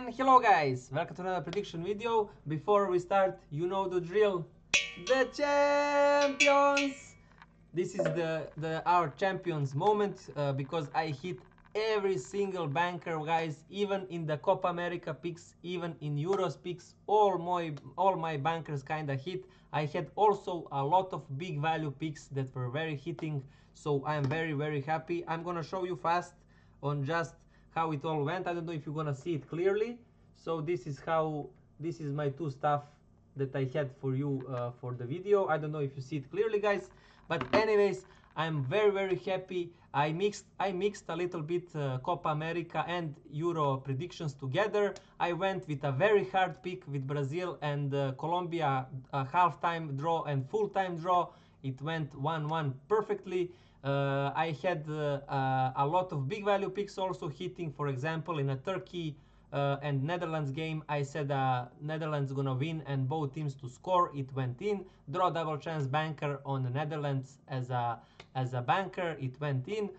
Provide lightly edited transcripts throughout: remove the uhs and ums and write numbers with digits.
And hello guys, welcome to another prediction video. Before we start, you know the drill. The champions! This is our champions moment because I hit every single banker, guys, even in the Copa America picks, even in Euros picks, all my bankers kinda hit. I had also a lot of big value picks that were very hitting, so I am very happy. I'm gonna show you fast on just how it all went. I don't know if you're gonna see it clearly. So this is my two stuff that I had for you for the video. I don't know if you see it clearly, guys, but anyways, I'm very happy. I mixed a little bit Copa America and Euro predictions together. I went with a very hard pick with Brazil and Colombia, half-time draw and full-time draw. It went 1-1 perfectly. I had a lot of big value picks also hitting. For example, in a Turkey and Netherlands game, I said Netherlands gonna win and both teams to score. It went in. Draw double chance banker on the Netherlands as a banker. It went in.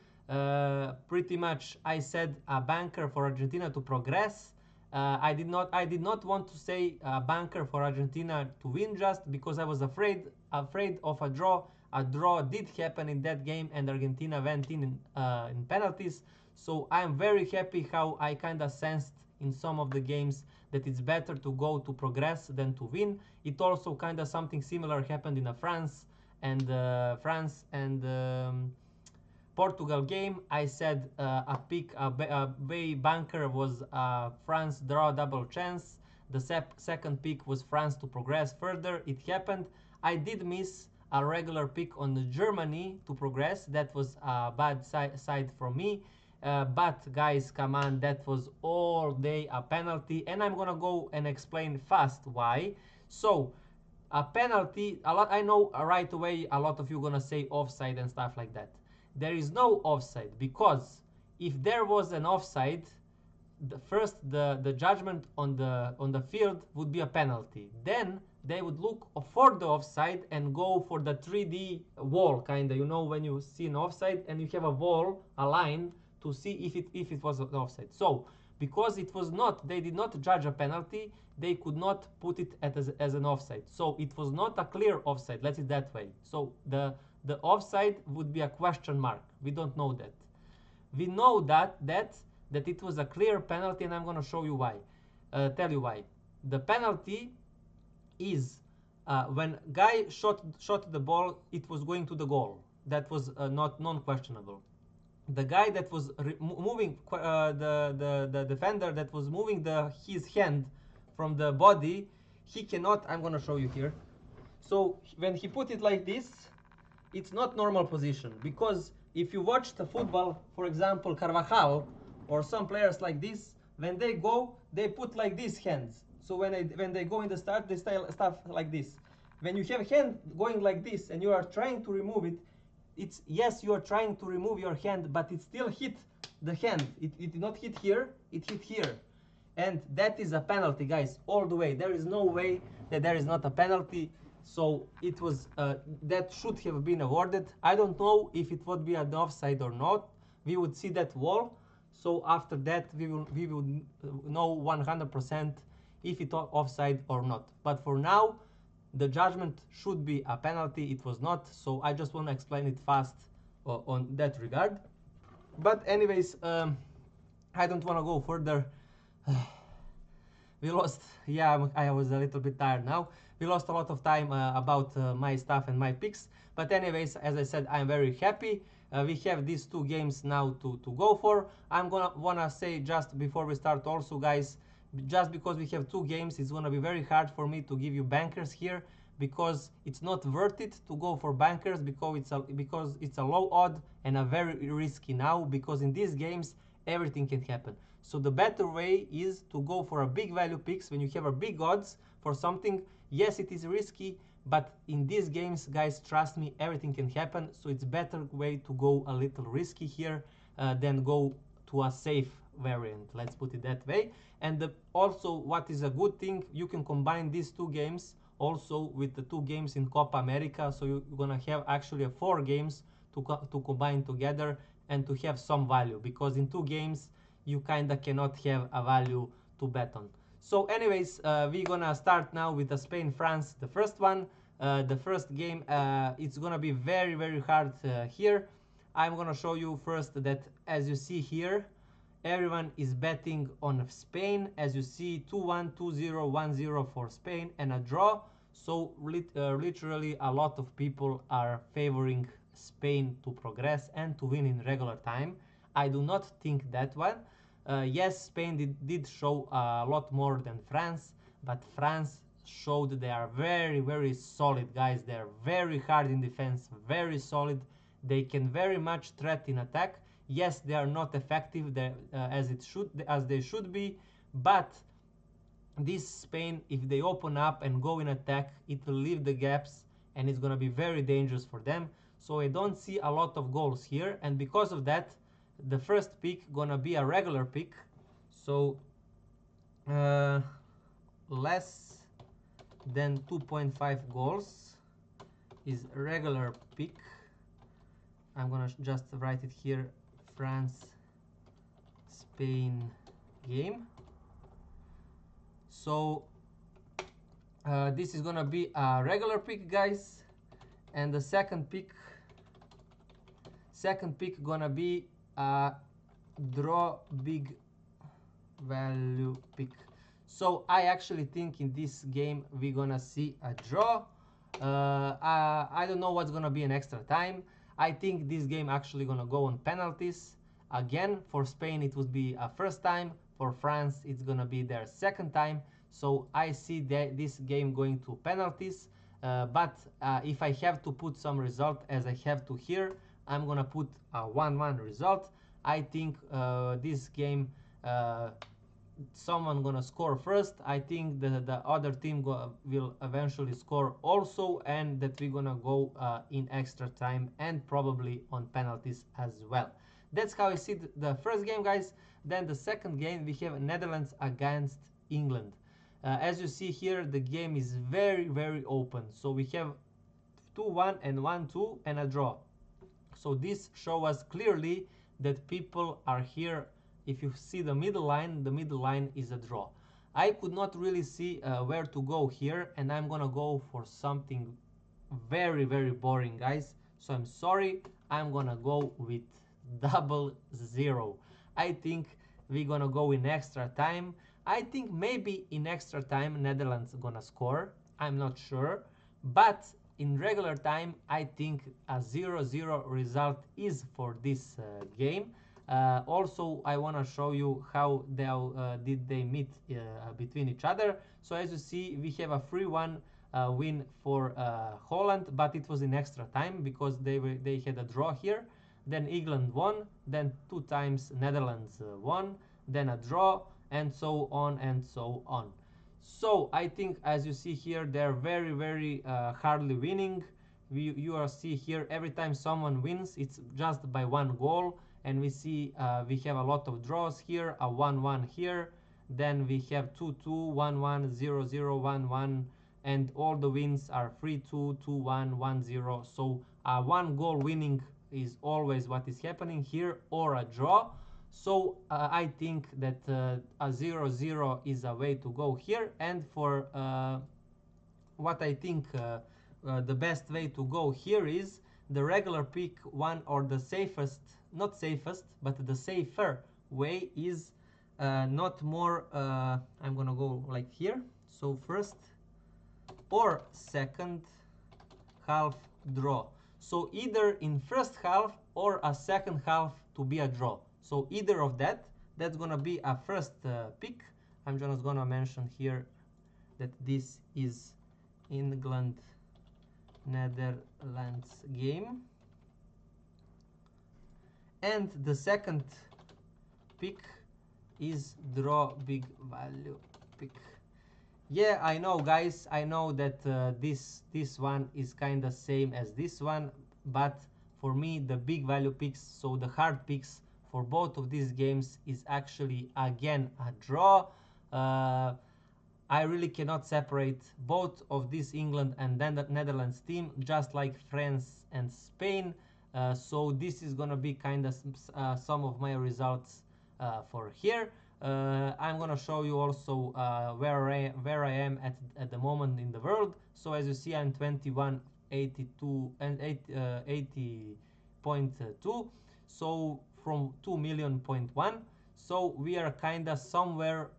Pretty much, I said a banker for Argentina to progress. I did not want to say a banker for Argentina to win just because I was afraid of a draw. A draw did happen in that game and Argentina went in penalties. So I'm very happy how I kind of sensed in some of the games that it's better to go to progress than to win. It also kind of something similar happened in a France and Portugal game. I said a way banker was France draw double chance. The second pick was France to progress further. It happened. I did miss a regular pick on the Germany to progress. That was a bad side from me. But guys, come on, that was all day a penalty, and I'm gonna go and explain fast why. So a penalty, I know right away a lot of you gonna say offside and stuff like that. There is no offside, because if there was an offside, the judgment on the field would be a penalty. Then they would look for the offside and go for the 3D wall, kinda, you know, when you see an offside and you have a wall, a line to see if it was an offside. So because it was not, they did not judge a penalty, they could not put it as an offside. So it was not a clear offside, let's it that way. So the offside would be a question mark. We don't know that. We know that it was a clear penalty, and I'm going to show you why. Tell you why. The penalty is when guy shot the ball, it was going to the goal. That was not non-questionable. The guy that was moving, the defender that was moving his hand from the body, he cannot. I'm going to show you here. So when he put it like this, it's not normal position, because if you watch the football, for example, Carvajal or some players like this, when they go, they put like these hands. So when they go in the start, they stuff like this. When you have hand going like this and you are trying to remove it, it's, yes, you are trying to remove your hand, but it still hit the hand. It did not hit here, it hit here. And that is a penalty, guys, all the way. There is no way that there is not a penalty. So it was that should have been awarded. I don't know if it would be an offside or not. We would see that wall. So after that, we will know 100% if it's offside or not. But for now, the judgment should be a penalty. It was not. So I just want to explain it fast on that regard. But anyways, I don't want to go further. We lost, yeah, I was a little bit tired now. We lost a lot of time about my stuff and my picks. But anyways, as I said, I'm very happy. We have these two games now to go for. I'm gonna wanna say just before we start also, guys, just because we have two games, it's gonna be very hard for me to give you bankers here, because it's not worth it to go for bankers, because it's a low odd and a very risky now, because in these games everything can happen. So the better way is to go for a big value picks when you have a big odds for something. Yes, it is risky, but in these games, guys, trust me, everything can happen. So it's better way to go a little risky here than go to a safe variant, let's put it that way. And also, what is a good thing, you can combine these two games also with the two games in Copa America. So you're gonna have actually 4 games to combine together and to have some value, because in 2 games you kinda cannot have a value to bet on. So anyways, we're gonna start now with the Spain-France, the first one. The first game, it's gonna be very, very hard here. I'm gonna show you first that, as you see here, everyone is betting on Spain. As you see, 2-1, 2-0, 1-0 for Spain and a draw. So literally a lot of people are favoring Spain to progress and to win in regular time. I do not think that one. Yes, Spain did show a lot more than France, but France showed they are very, very solid guys. They are very hard in defense, very solid. They can very much threat in attack. Yes, they are not effective as they should be, but this Spain, if they open up and go in attack, it will leave the gaps and it's gonna be very dangerous for them. So I don't see a lot of goals here, and because of that, the first pick gonna be a regular pick. So less than 2.5 goals is regular pick. I'm gonna just write it here, France Spain game. So this is gonna be a regular pick, guys, and the second pick gonna be a draw big value pick. So I actually think in this game we're gonna see a draw. I don't know what's gonna be in extra time. I think this game actually gonna go on penalties. Again, for Spain it would be a first time. For France it's gonna be their second time. So I see this game going to penalties. But if I have to put some result, as I have to here, I'm gonna put a 1-1 result. I think this game someone gonna score first. I think the other team will eventually score also, and that we're gonna go in extra time and probably on penalties as well. That's how I see the first game, guys. Then the second game, we have Netherlands against England. As you see here, the game is very, very open. So we have 2-1 and 1-2 and a draw. So this shows us clearly that people are here. If you see the middle line is a draw. I could not really see where to go here, and I'm gonna go for something very, very boring, guys. So I'm sorry, I'm gonna go with 0-0. I think we're gonna go in extra time. I think maybe in extra time Netherlands gonna score. I'm not sure, but in regular time I think a 0-0 result is for this game. Also, I want to show you how did they meet between each other. So as you see, we have a 3-1 win for Holland, but it was in extra time because they had a draw here. Then England won, then 2 times Netherlands won, then a draw, and so on and so on. So I think, as you see here, they're very, very hardly winning. You see here, every time someone wins, it's just by 1 goal. And we see we have a lot of draws here, a 1-1 here, then we have 2-2, 1-1, 0-0, 1-1, and all the wins are 3-2, 2-1, 1-0. So a 1 goal winning is always what is happening here, or a draw. So I think that a 0-0 is a way to go here. And for what I think the best way to go here is the regular pick one, or the safest, not safest, but the safer way is not more, I'm gonna go like here. So first or second half draw. So either in first half or a second half to be a draw. So either of that's gonna be a first pick. I'm just gonna mention here that this is England Netherlands game. And the second pick is draw big value pick. Yeah, I know, guys, I know that this one is kind of same as this one, but for me the big value picks, so the hard picks for both of these games, is actually again a draw. I really cannot separate both of this England and then the Netherlands team, just like France and Spain. So this is gonna be kind of some of my results for here. I'm gonna show you also where I am at the moment in the world. So as you see, I'm 2182 and 80.2, so from 2 million.1. So we are kinda somewhere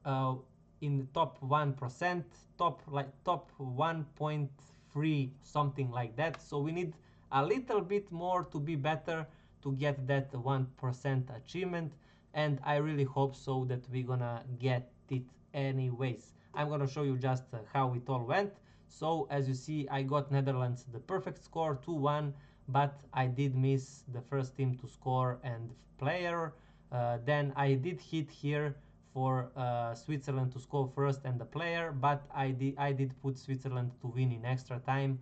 in the top 1%, top 1.3, something like that. So we need a little bit more to be better to get that 1% achievement, and I really hope so that we're gonna get it anyways. I'm gonna show you just how it all went. So as you see, I got Netherlands the perfect score 2-1, but I did miss the first team to score and player. Then I did hit here for Switzerland to score first and the player, but I did put Switzerland to win in extra time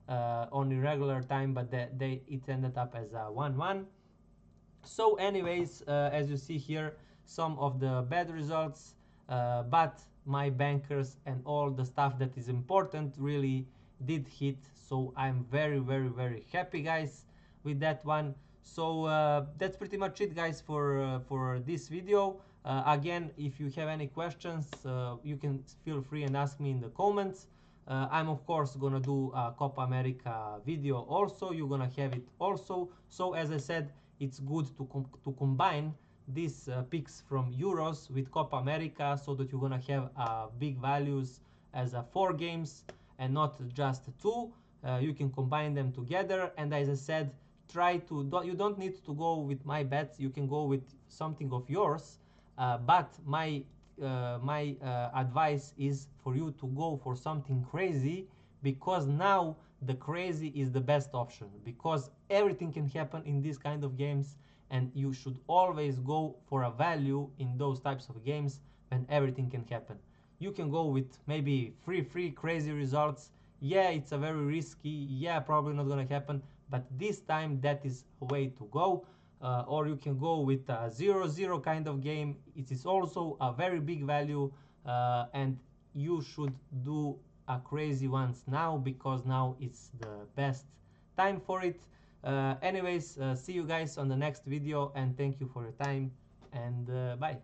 on irregular time, but it ended up as a 1-1. So anyways, as you see here, some of the bad results, but my bankers and all the stuff that is important really did hit. So I'm very, very, very happy, guys, with that one. So that's pretty much it, guys, for this video. Again, if you have any questions, you can feel free and ask me in the comments. I'm of course gonna do a Copa America video also. You're gonna have it also. So as I said, it's good to combine these picks from Euros with Copa America, so that you're gonna have big values as 4 games and not just 2. You can combine them together, and as I said, you don't need to go with my bets. You can go with something of yours, but my advice is for you to go for something crazy, because now the crazy is the best option, because everything can happen in these kind of games, and you should always go for a value in those types of games when everything can happen. You can go with maybe free crazy results. Yeah, it's a very risky, yeah, probably not gonna happen, but this time that is a way to go. Or you can go with a 0-0 kind of game. It is also a very big value, and you should do a crazy ones now, because now it's the best time for it. Anyways, see you guys on the next video, and thank you for your time, and bye.